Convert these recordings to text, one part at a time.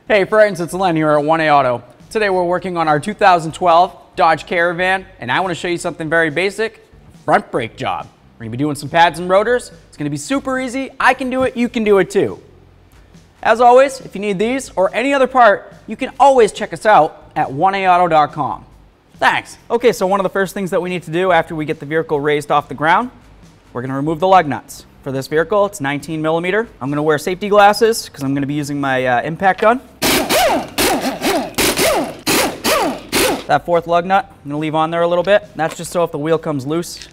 Hey friends, it's Len here at 1A Auto. Today we're working on our 2012 Dodge Caravan, and I want to show you something very basic, front brake job. We're going to be doing some pads and rotors. It's going to be super easy. I can do it, you can do it too. As always, if you need these or any other part, you can always check us out at 1aauto.com. Thanks. Okay, so one of the first things that we need to do after we get the vehicle raised off the ground, we're going to remove the lug nuts. For this vehicle, it's 19 millimeter. I'm going to wear safety glasses because I'm going to be using my impact gun. That fourth lug nut, I'm going to leave on there a little bit. That's just so if the wheel comes loose,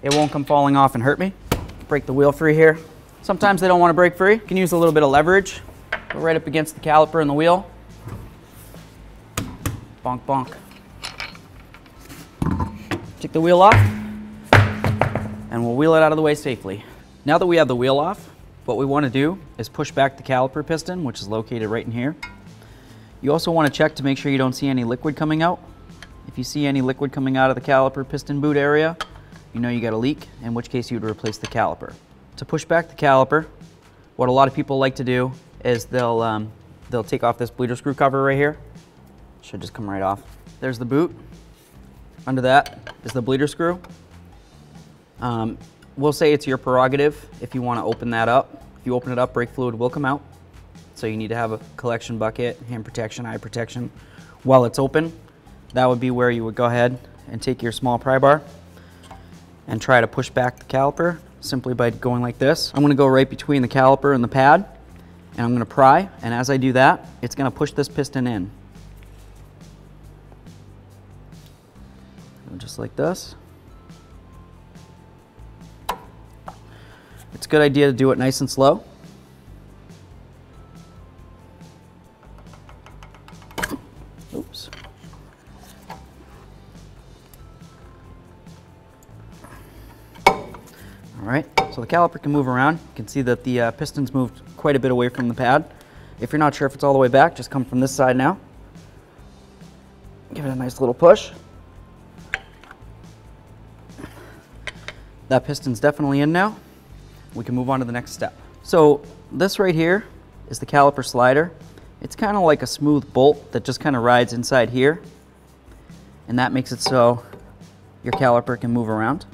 it won't come falling off and hurt me. Break the wheel free here. Sometimes they don't want to break free. You can use a little bit of leverage. Go right up against the caliper and the wheel. Bonk, bonk. Take the wheel off, and we'll wheel it out of the way safely. Now that we have the wheel off, what we want to do is push back the caliper piston, which is located right in here. You also want to check to make sure you don't see any liquid coming out. If you see any liquid coming out of the caliper piston boot area, you know you got a leak, in which case you would replace the caliper. To push back the caliper, what a lot of people like to do is they'll take off this bleeder screw cover right here. Should just come right off. There's the boot. Under that is the bleeder screw. We'll say it's your prerogative if you want to open that up. If you open it up, brake fluid will come out. So you need to have a collection bucket, hand protection, eye protection. While it's open, that would be where you would go ahead and take your small pry bar and try to push back the caliper simply by going like this. I'm going to go right between the caliper and the pad, and I'm going to pry, and as I do that, it's going to push this piston in. Just like this. It's a good idea to do it nice and slow. Oops. All right, so the caliper can move around. You can see that the piston's moved quite a bit away from the pad. If you're not sure if it's all the way back, just come from this side now. Give it a nice little push. That piston's definitely in now. We can move on to the next step. So this right here is the caliper slider. It's kind of like a smooth bolt that just kind of rides inside here, and that makes it so your caliper can move around.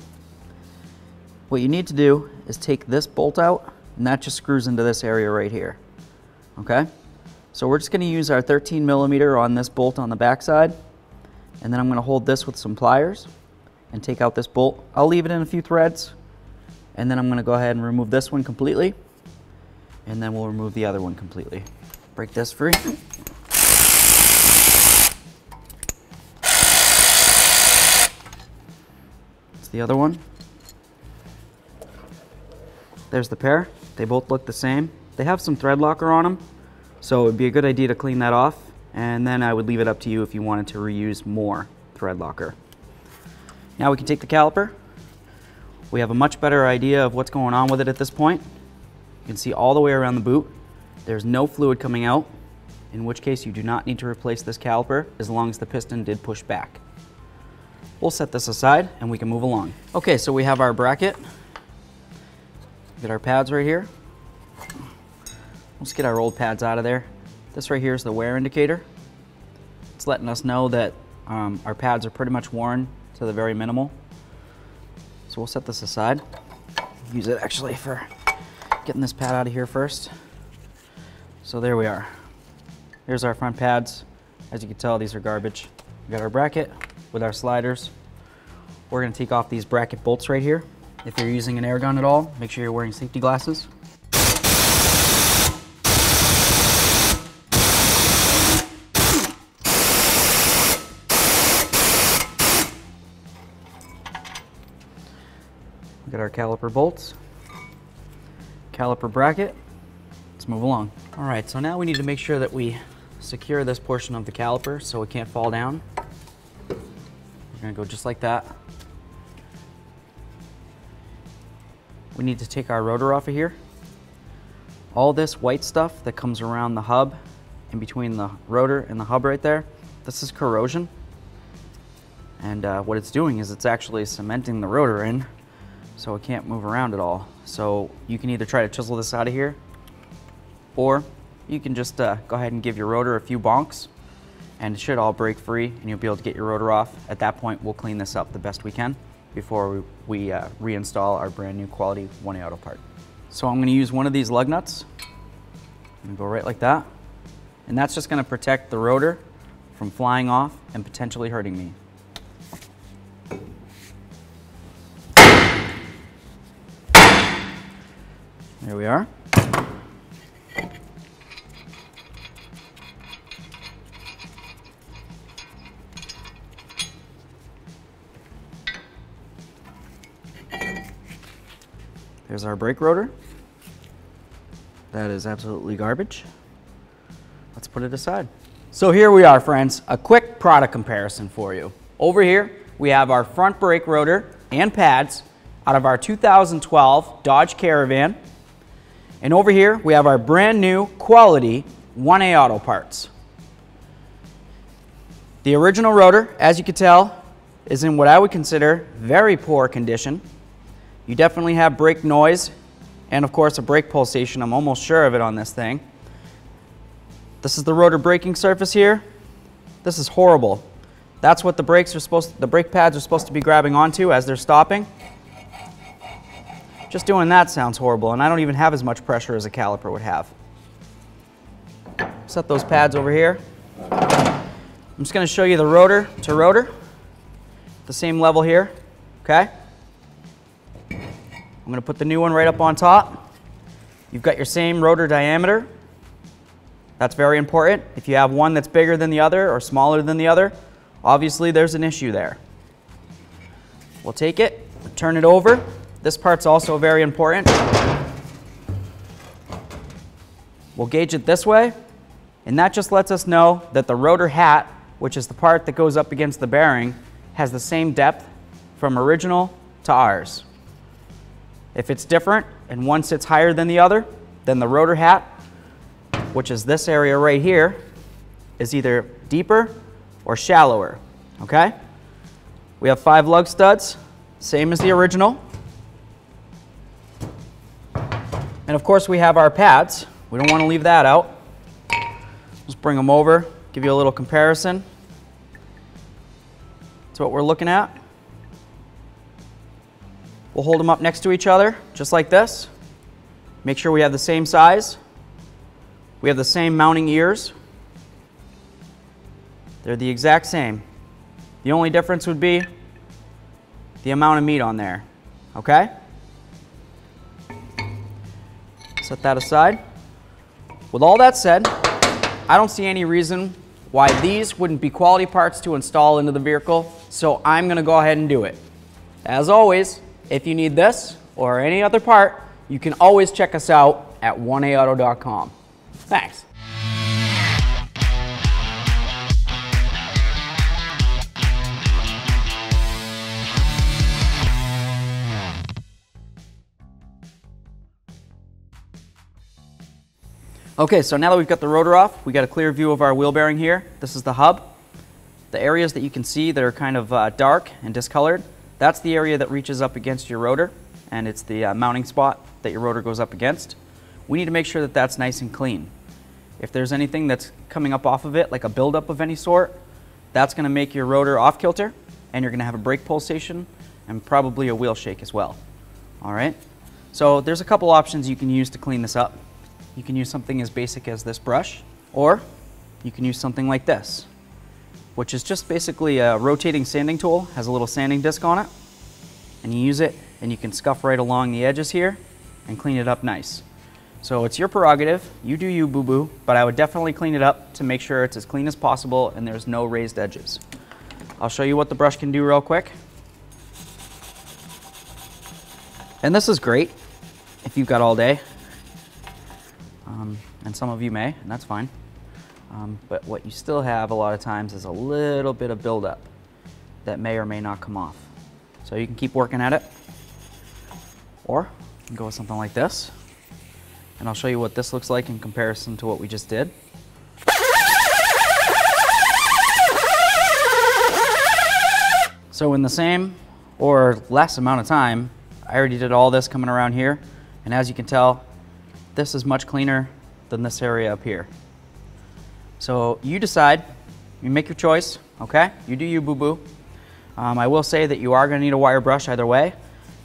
What you need to do is take this bolt out, and that just screws into this area right here. Okay? So we're just going to use our 13 millimeter on this bolt on the back side, and then I'm going to hold this with some pliers and take out this bolt. I'll leave it in a few threads, and then I'm going to go ahead and remove this one completely, and then we'll remove the other one completely. Break this free. It's the other one. There's the pair. They both look the same. They have some thread locker on them, so it would be a good idea to clean that off, and then I would leave it up to you if you wanted to reuse more thread locker. Now we can take the caliper. We have a much better idea of what's going on with it at this point. You can see all the way around the boot. There's no fluid coming out, in which case you do not need to replace this caliper as long as the piston did push back. We'll set this aside and we can move along. Okay, so we have our bracket. Get our pads right here. Let's get our old pads out of there. This right here is the wear indicator. It's letting us know that our pads are pretty much worn to the very minimal. So we'll set this aside. Use it actually for getting this pad out of here first. So there we are. Here's our front pads. As you can tell, these are garbage. We got our bracket with our sliders. We're going to take off these bracket bolts right here. If you're using an air gun at all, make sure you're wearing safety glasses. Get our caliper bolts, caliper bracket. Let's move along. All right, so now we need to make sure that we secure this portion of the caliper so it can't fall down. We're gonna go just like that. We need to take our rotor off of here. All this white stuff that comes around the hub, in between the rotor and the hub right there, this is corrosion. And what it's doing is it's actually cementing the rotor in so it can't move around at all. So you can either try to chisel this out of here, or you can just go ahead and give your rotor a few bonks, and it should all break free, and you'll be able to get your rotor off. At that point, we'll clean this up the best we can before we reinstall our brand new quality 1A Auto part. So I'm going to use one of these lug nuts. I'm going to go right like that, and that's just going to protect the rotor from flying off and potentially hurting me. There we are. There's our brake rotor. That is absolutely garbage. Let's put it aside. So here we are, friends, a quick product comparison for you. Over here, we have our front brake rotor and pads out of our 2012 Dodge Caravan. And over here, we have our brand new quality 1A Auto parts. The original rotor, as you can tell, is in what I would consider very poor condition. You definitely have brake noise and of course a brake pulsation. I'm almost sure of it on this thing. This is the rotor braking surface here. This is horrible. That's what the brake pads are supposed to be grabbing onto as they're stopping. Just doing that sounds horrible, and I don't even have as much pressure as a caliper would have. Set those pads over here. I'm just going to show you the rotor to rotor, the same level here, okay? I'm going to put the new one right up on top. You've got your same rotor diameter. That's very important. If you have one that's bigger than the other or smaller than the other, obviously there's an issue there. We'll take it, turn it over. This part's also very important. We'll gauge it this way, and that just lets us know that the rotor hat, which is the part that goes up against the bearing, has the same depth from original to ours. If it's different and one sits higher than the other, then the rotor hat, which is this area right here, is either deeper or shallower, okay? We have 5 lug studs, same as the original. And of course we have our pads. We don't want to leave that out. Just bring them over, give you a little comparison. That's what we're looking at. We'll hold them up next to each other, just like this. Make sure we have the same size. We have the same mounting ears. They're the exact same. The only difference would be the amount of meat on there, okay? Set that aside. With all that said, I don't see any reason why these wouldn't be quality parts to install into the vehicle, so I'm going to go ahead and do it. As always, if you need this or any other part, you can always check us out at 1aauto.com. Thanks. Okay, so now that we've got the rotor off, we got a clear view of our wheel bearing here. This is the hub. The areas that you can see that are kind of dark and discolored, that's the area that reaches up against your rotor, and it's the mounting spot that your rotor goes up against. We need to make sure that that's nice and clean. If there's anything that's coming up off of it, like a buildup of any sort, that's going to make your rotor off kilter, and you're going to have a brake pulsation and probably a wheel shake as well. All right, so there's a couple options you can use to clean this up. You can use something as basic as this brush, or you can use something like this, which is just basically a rotating sanding tool, has a little sanding disc on it, and you use it and you can scuff right along the edges here and clean it up nice. So it's your prerogative, you do you, boo-boo, but I would definitely clean it up to make sure it's as clean as possible and there's no raised edges. I'll show you what the brush can do real quick. And this is great if you've got all day. And some of you may, and that's fine. But what you still have a lot of times is a little bit of buildup that may or may not come off. So you can keep working at it, or you can go with something like this. And I'll show you what this looks like in comparison to what we just did. So in the same or less amount of time, I already did all this coming around here. And as you can tell, this is much cleaner than this area up here. So you decide, you make your choice, okay? You do you, boo-boo. I will say that you are gonna need a wire brush either way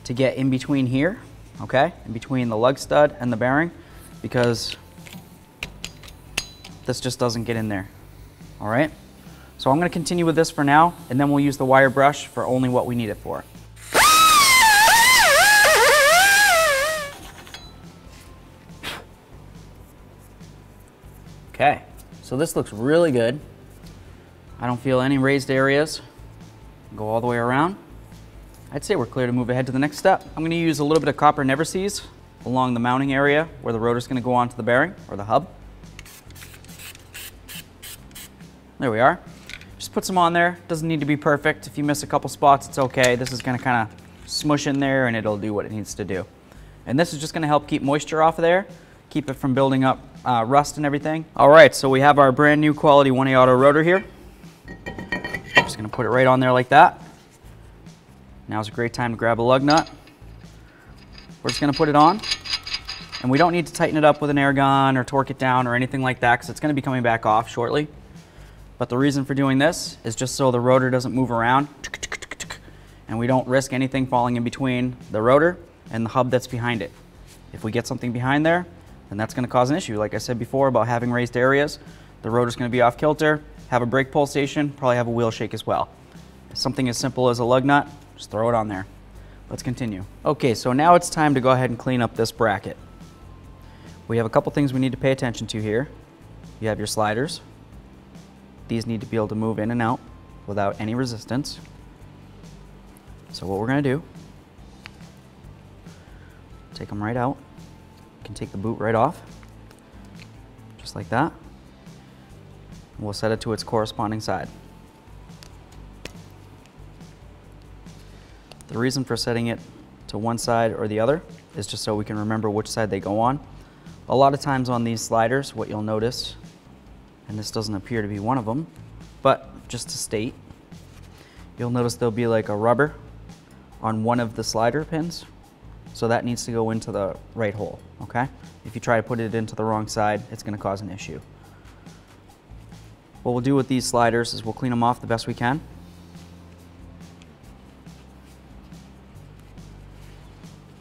to get in between here, okay? In between the lug stud and the bearing, because this just doesn't get in there, all right? So I'm gonna continue with this for now, and then we'll use the wire brush for only what we need it for. Okay, so this looks really good. I don't feel any raised areas. Go all the way around. I'd say we're clear to move ahead to the next step. I'm gonna use a little bit of copper never sees along the mounting area where the rotor's gonna go onto the bearing or the hub. There we are. Just put some on there. Doesn't need to be perfect. If you miss a couple spots, it's okay. This is gonna kind of smush in there and it'll do what it needs to do. And this is just gonna help keep moisture off of there, keep it from building up rust and everything. All right, so we have our brand new quality 1A Auto rotor here. I'm just gonna put it right on there like that. Now's a great time to grab a lug nut. We're just gonna put it on, and we don't need to tighten it up with an air gun or torque it down or anything like that, because it's gonna be coming back off shortly. But the reason for doing this is just so the rotor doesn't move around, and we don't risk anything falling in between the rotor and the hub that's behind it. If we get something behind there, then that's gonna cause an issue. Like I said before about having raised areas, the rotor's gonna be off kilter, have a brake pulsation, probably have a wheel shake as well. Something as simple as a lug nut, just throw it on there. Let's continue. Okay, so now it's time to go ahead and clean up this bracket. We have a couple things we need to pay attention to here. You have your sliders. These need to be able to move in and out without any resistance. So what we're gonna do, take them right out. You can take the boot right off, just like that. We'll set it to its corresponding side. The reason for setting it to one side or the other is just so we can remember which side they go on. A lot of times on these sliders, what you'll notice, and this doesn't appear to be one of them, but just to state, you'll notice there'll be like a rubber on one of the slider pins. So that needs to go into the right hole, okay? If you try to put it into the wrong side, it's gonna cause an issue. What we'll do with these sliders is we'll clean them off the best we can.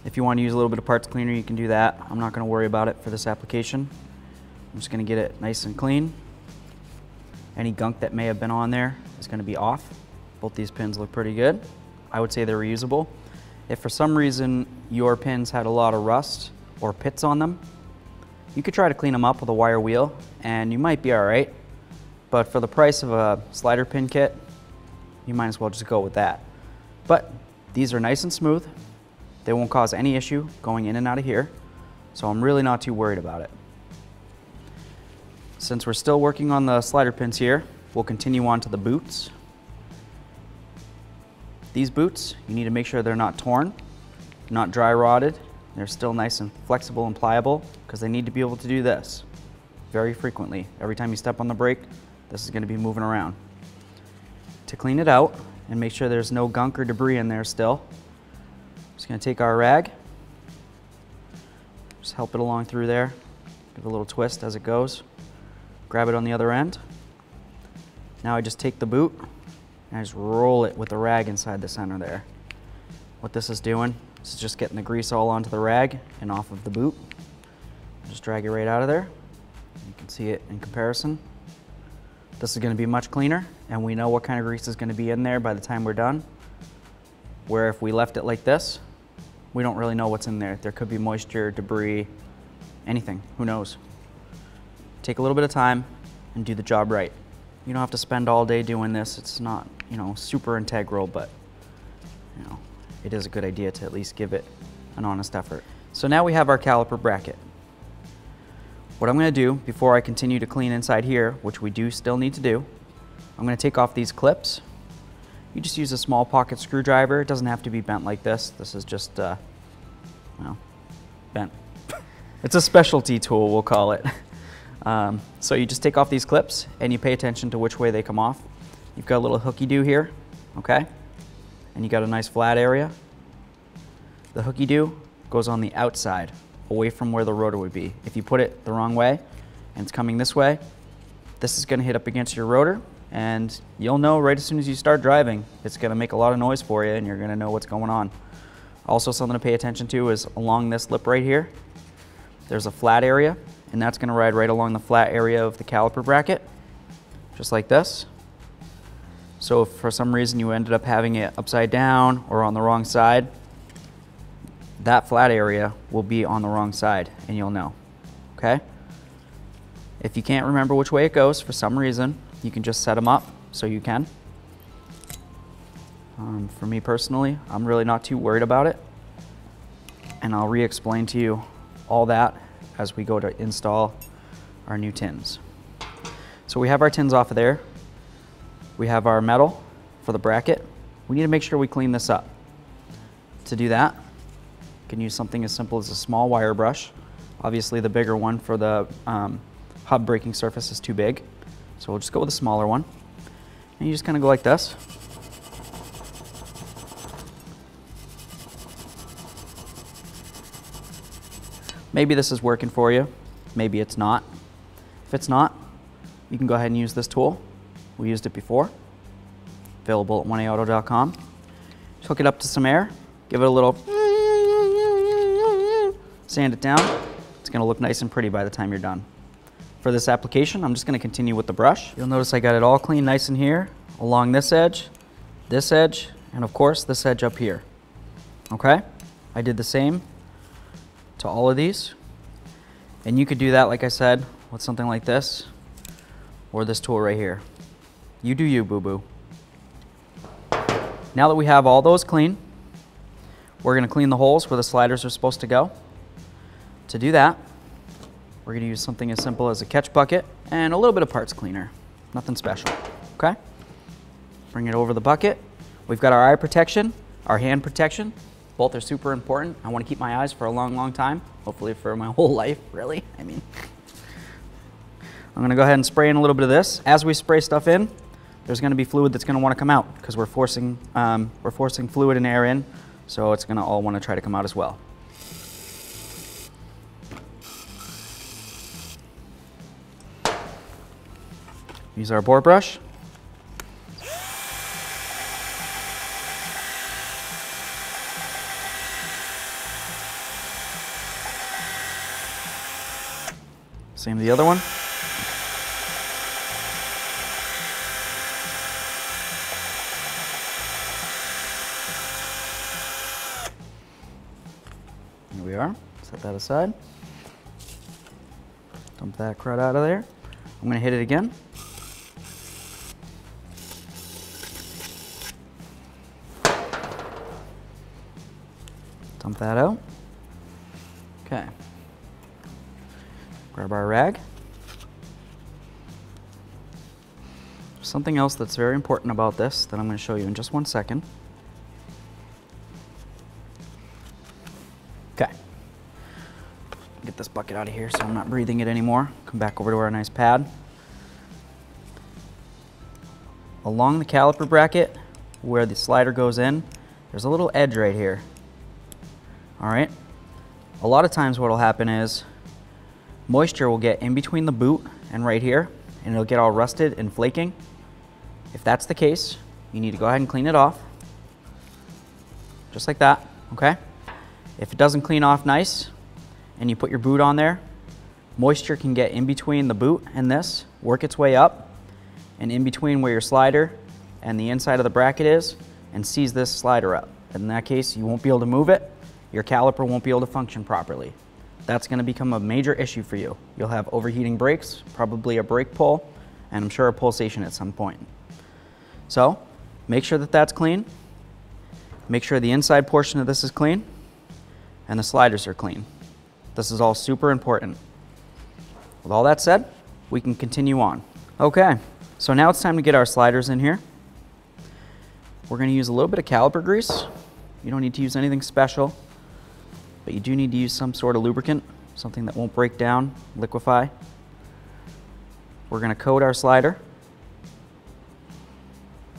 If you want to use a little bit of parts cleaner, you can do that. I'm not going to worry about it for this application. I'm just going to get it nice and clean. Any gunk that may have been on there is going to be off. Both these pins look pretty good. I would say they're reusable. If for some reason your pins had a lot of rust or pits on them, you could try to clean them up with a wire wheel and you might be all right. But for the price of a slider pin kit, you might as well just go with that. But these are nice and smooth. They won't cause any issue going in and out of here, so I'm really not too worried about it. Since we're still working on the slider pins here, we'll continue on to the boots. These boots, you need to make sure they're not torn, not dry rotted. They're still nice and flexible and pliable because they need to be able to do this very frequently. Every time you step on the brake, this is going to be moving around. To clean it out and make sure there's no gunk or debris in there still, just going to take our rag, just help it along through there, give it a little twist as it goes, grab it on the other end. Now I just take the boot and I just roll it with the rag inside the center there. What this is doing is just getting the grease all onto the rag and off of the boot. Just drag it right out of there. You can see it in comparison. This is going to be much cleaner, and we know what kind of grease is going to be in there by the time we're done. Where if we left it like this, we don't really know what's in there. There could be moisture, debris, anything, who knows. Take a little bit of time and do the job right. You don't have to spend all day doing this. It's not, super integral, but, it is a good idea to at least give it an honest effort. So now we have our caliper bracket. What I'm going to do before I continue to clean inside here, which we do still need to do, I'm going to take off these clips. You just use a small pocket screwdriver. It doesn't have to be bent like this. This is just, bent. It's a specialty tool, we'll call it. So you just take off these clips and you pay attention to which way they come off. You've got a little hooky-doo here, okay? And you got a nice flat area. The hooky-doo goes on the outside, away from where the rotor would be. If you put it the wrong way, and it's coming this way, this is going to hit up against your rotor, and you'll know right as soon as you start driving. It's going to make a lot of noise for you, and you're going to know what's going on. Also, something to pay attention to is along this lip right here, there's a flat area, and that's going to ride right along the flat area of the caliper bracket, just like this. So if for some reason you ended up having it upside down or on the wrong side, that flat area will be on the wrong side, and you'll know, okay? If you can't remember which way it goes for some reason, you can just set them up so you can. For me personally, I'm really not too worried about it, and I'll re-explain to you all that as we go to install our new tins. So we have our tins off of there. We have our metal for the bracket. We need to make sure we clean this up. To do that, you can use something as simple as a small wire brush. Obviously the bigger one for the hub braking surface is too big, so we'll just go with a smaller one. And you just kind of go like this. Maybe this is working for you, maybe it's not. If it's not, you can go ahead and use this tool. We used it before, available at 1aauto.com. Just hook it up to some air, give it a little, sand it down. It's gonna look nice and pretty by the time you're done. For this application, I'm just gonna continue with the brush. You'll notice I got it all clean nice in here, along this edge, and of course this edge up here, okay? I did the same to all of these. And you could do that, like I said, with something like this, or this tool right here. You do you, boo-boo. Now that we have all those clean, we're gonna clean the holes where the sliders are supposed to go. To do that, we're gonna use something as simple as a catch bucket and a little bit of parts cleaner. Nothing special, okay? Bring it over the bucket. We've got our eye protection, our hand protection. Both are super important. I want to keep my eyes for a long, long time. Hopefully for my whole life, really. I mean, I'm going to go ahead and spray in a little bit of this. As we spray stuff in, there's going to be fluid that's going to want to come out because we're forcing fluid and air in, so it's going to all want to try to come out as well. Use our bore brush. Same with the other one. Here we are. Set that aside. Dump that crud out of there. I'm going to hit it again. Dump that out. Okay. Grab our rag. Something else that's very important about this that I'm going to show you in just 1 second. Okay. Get this bucket out of here so I'm not breathing it anymore. Come back over to our nice pad. Along the caliper bracket, where the slider goes in, there's a little edge right here. All right. A lot of times what will happen is moisture will get in between the boot and right here, and it'll get all rusted and flaking. If that's the case, you need to go ahead and clean it off. Just like that, okay? If it doesn't clean off nice, and you put your boot on there, moisture can get in between the boot and this, work its way up, and in between where your slider and the inside of the bracket is, and seize this slider up. In that case, you won't be able to move it, your caliper won't be able to function properly. That's going to become a major issue for you. You'll have overheating brakes, probably a brake pull, and I'm sure a pulsation at some point. So make sure that that's clean. Make sure the inside portion of this is clean and the sliders are clean. This is all super important. With all that said, we can continue on. Okay, so now it's time to get our sliders in here. We're going to use a little bit of caliper grease. You don't need to use anything special, but you do need to use some sort of lubricant, something that won't break down, liquefy. We're going to coat our slider.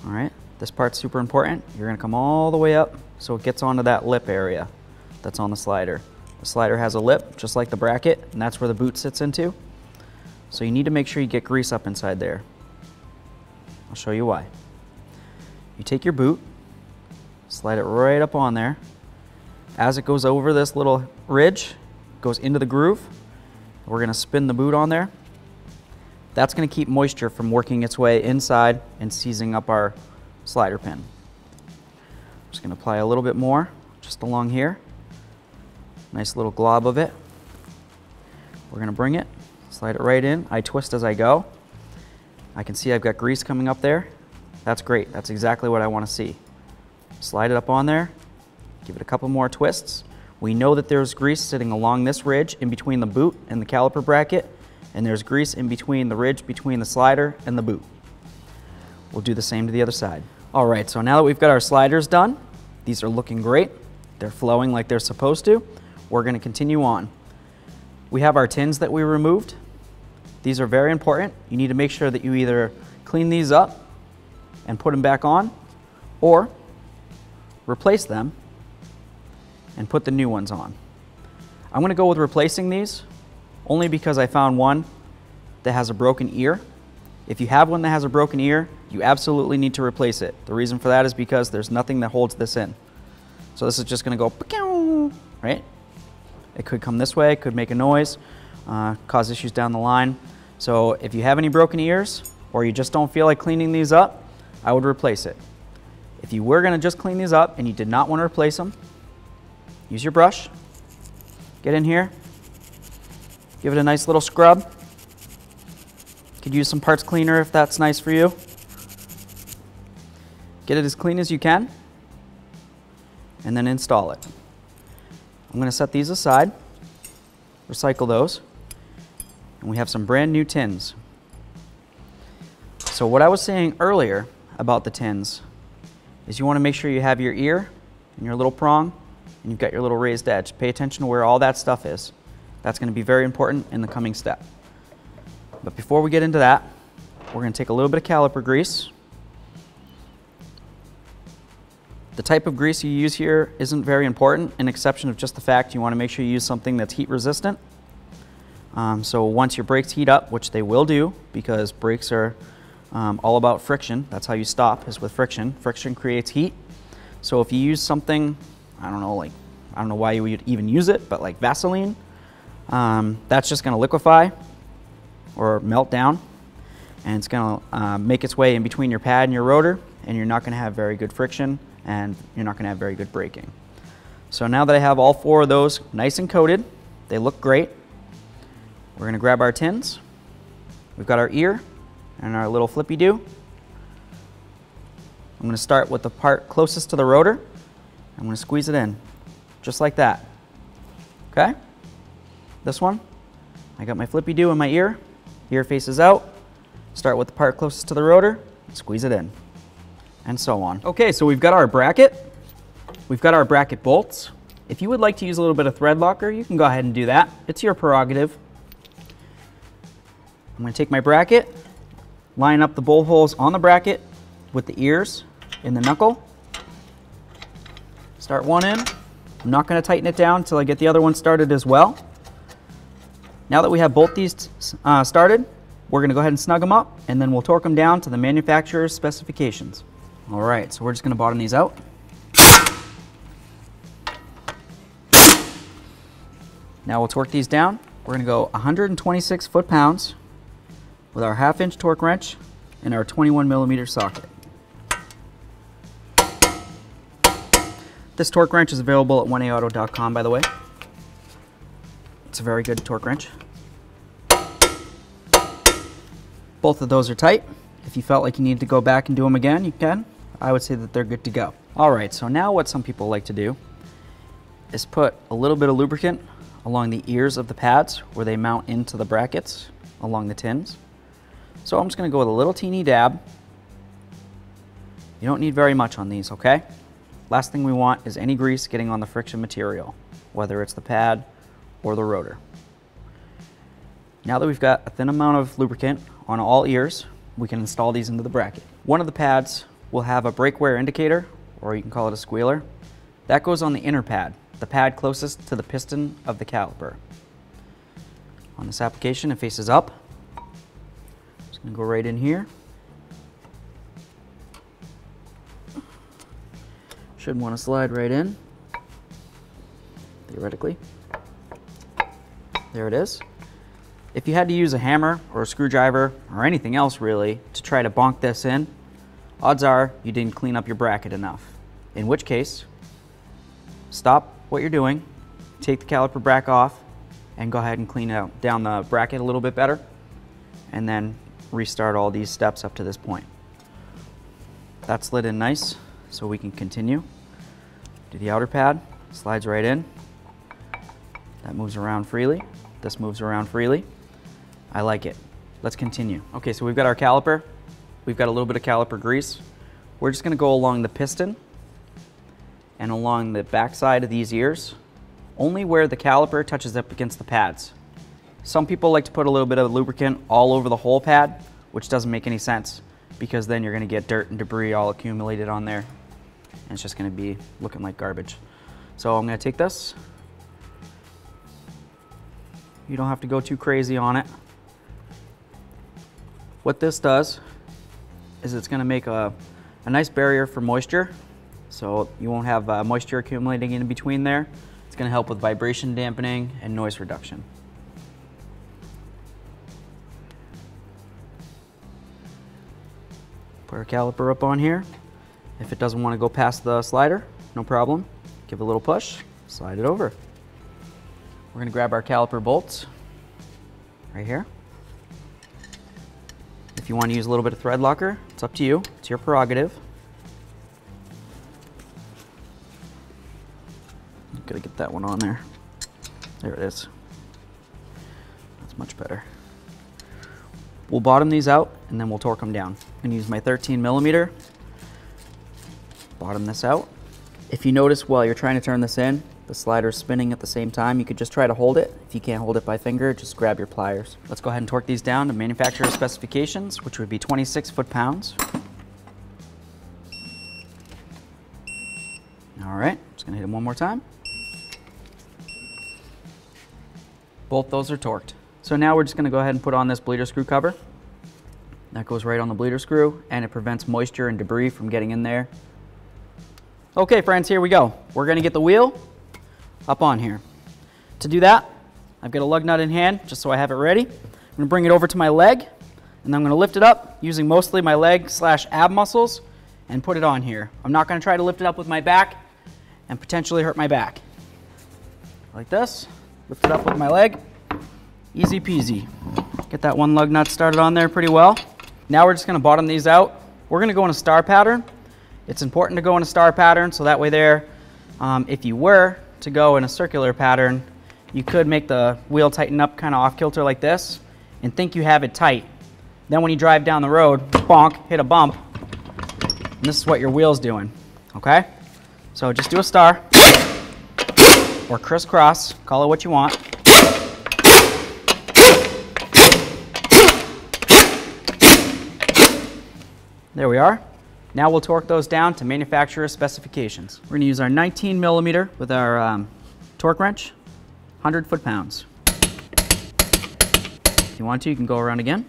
All right, this part's super important. You're going to come all the way up so it gets onto that lip area that's on the slider. The slider has a lip, just like the bracket, and that's where the boot sits into. So you need to make sure you get grease up inside there. I'll show you why. You take your boot, slide it right up on there. As it goes over this little ridge, it goes into the groove. We're going to spin the boot on there. That's going to keep moisture from working its way inside and seizing up our slider pin. I'm just going to apply a little bit more just along here. Nice little glob of it. We're going to bring it, slide it right in. I twist as I go. I can see I've got grease coming up there. That's great. That's exactly what I want to see. Slide it up on there. Give it a couple more twists. We know that there's grease sitting along this ridge in between the boot and the caliper bracket, and there's grease in between the ridge between the slider and the boot. We'll do the same to the other side. All right, so now that we've got our sliders done, these are looking great. They're flowing like they're supposed to. We're going to continue on. We have our tins that we removed. These are very important. You need to make sure that you either clean these up and put them back on, or replace them and put the new ones on. I'm going to go with replacing these only because I found one that has a broken ear. If you have one that has a broken ear, you absolutely need to replace it. The reason for that is because there's nothing that holds this in. So this is just going to go, right? It could come this way, it could make a noise, cause issues down the line. So if you have any broken ears or you just don't feel like cleaning these up, I would replace it. If you were going to just clean these up and you did not want to replace them, use your brush, get in here, give it a nice little scrub. You could use some parts cleaner if that's nice for you. Get it as clean as you can, and then install it. I'm going to set these aside, recycle those, and we have some brand new tins. So what I was saying earlier about the tins is you want to make sure you have your ear and your little prong, and you've got your little raised edge. Pay attention to where all that stuff is. That's going to be very important in the coming step. But before we get into that, we're going to take a little bit of caliper grease. The type of grease you use here isn't very important, an exception of just the fact you want to make sure you use something that's heat resistant. So once your brakes heat up, which they will do, because brakes are all about friction. That's how you stop, is with friction. Friction creates heat. So if you use something, I don't know why you would even use it, but like Vaseline, that's just going to liquefy or melt down, and it's going to make its way in between your pad and your rotor, and you're not going to have very good friction, and you're not going to have very good braking. So now that I have all four of those nice and coated, they look great. We're going to grab our tins. We've got our ear and our little flippy-do. I'm going to start with the part closest to the rotor. I'm going to squeeze it in, just like that. Okay? This one, I got my flippy-do in my ear. Ear faces out. Start with the part closest to the rotor, squeeze it in, and so on. Okay, so we've got our bracket. We've got our bracket bolts. If you would like to use a little bit of thread locker, you can go ahead and do that. It's your prerogative. I'm going to take my bracket, line up the bolt holes on the bracket with the ears in the knuckle. Start one in. I'm not going to tighten it down until I get the other one started as well. Now that we have both these started, we're going to go ahead and snug them up, and then we'll torque them down to the manufacturer's specifications. All right, so we're just going to bottom these out. Now we'll torque these down. We're going to go 126 foot-pounds with our 1/2-inch torque wrench and our 21mm socket. This torque wrench is available at 1aauto.com, by the way. It's a very good torque wrench. Both of those are tight. If you felt like you needed to go back and do them again, you can. I would say that they're good to go. All right, so now what some people like to do is put a little bit of lubricant along the ears of the pads where they mount into the brackets along the tins. So I'm just going to go with a little teeny dab. You don't need very much on these, okay? Last thing we want is any grease getting on the friction material, whether it's the pad or the rotor. Now that we've got a thin amount of lubricant on all ears, we can install these into the bracket. One of the pads will have a brake wear indicator, or you can call it a squealer. That goes on the inner pad, the pad closest to the piston of the caliper. On this application, it faces up. And go right in here. Should want to slide right in, theoretically. There it is. If you had to use a hammer or a screwdriver or anything else really to try to bonk this in, odds are you didn't clean up your bracket enough. In which case, stop what you're doing, take the caliper bracket off, and go ahead and clean out down the bracket a little bit better, and then restart all these steps up to this point. That slid in nice, so we can continue. Do the outer pad, slides right in. That moves around freely. This moves around freely. I like it. Let's continue. Okay, so we've got our caliper. We've got a little bit of caliper grease. We're just gonna go along the piston and along the back side of these ears, only where the caliper touches up against the pads. Some people like to put a little bit of lubricant all over the whole pad, which doesn't make any sense because then you're gonna get dirt and debris all accumulated on there and it's just gonna be looking like garbage. So I'm gonna take this. You don't have to go too crazy on it. What this does is it's gonna make a nice barrier for moisture, so you won't have moisture accumulating in between there. It's gonna help with vibration dampening and noise reduction. Put our caliper up on here. If it doesn't want to go past the slider, no problem. Give it a little push, slide it over. We're gonna grab our caliper bolts right here. If you want to use a little bit of thread locker, it's up to you. It's your prerogative. Gotta get that one on there. There it is. That's much better. We'll bottom these out and then we'll torque them down. I'm gonna use my 13mm. Bottom this out. If you notice while you're trying to turn this in, the slider's spinning at the same time, you could just try to hold it. If you can't hold it by finger, just grab your pliers. Let's go ahead and torque these down to manufacturer specifications, which would be 26 foot-pounds. All right, just gonna hit them one more time. Both those are torqued. So now we're just gonna go ahead and put on this bleeder screw cover. That goes right on the bleeder screw and it prevents moisture and debris from getting in there. Okay friends, here we go. We're gonna get the wheel up on here. To do that, I've got a lug nut in hand, just so I have it ready. I'm gonna bring it over to my leg, and I'm gonna lift it up using mostly my leg / ab muscles and put it on here. I'm not gonna try to lift it up with my back and potentially hurt my back. Like this, lift it up with my leg, easy peasy. Get that one lug nut started on there pretty well. Now we're just gonna bottom these out. We're gonna go in a star pattern. It's important to go in a star pattern so that way there, if you were to go in a circular pattern, you could make the wheel tighten up kind of off kilter like this and think you have it tight. Then when you drive down the road, bonk, hit a bump, and this is what your wheel's doing, okay? So just do a star or crisscross, call it what you want. There we are. Now we'll torque those down to manufacturer specifications. We're gonna use our 19mm with our torque wrench, 100 foot-pounds. If you want to, you can go around again.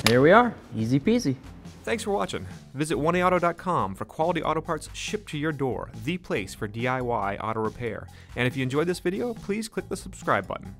There we are, easy peasy. Thanks for watching. Visit 1AAuto.com for quality auto parts shipped to your door, the place for DIY auto repair. And if you enjoyed this video, please click the subscribe button.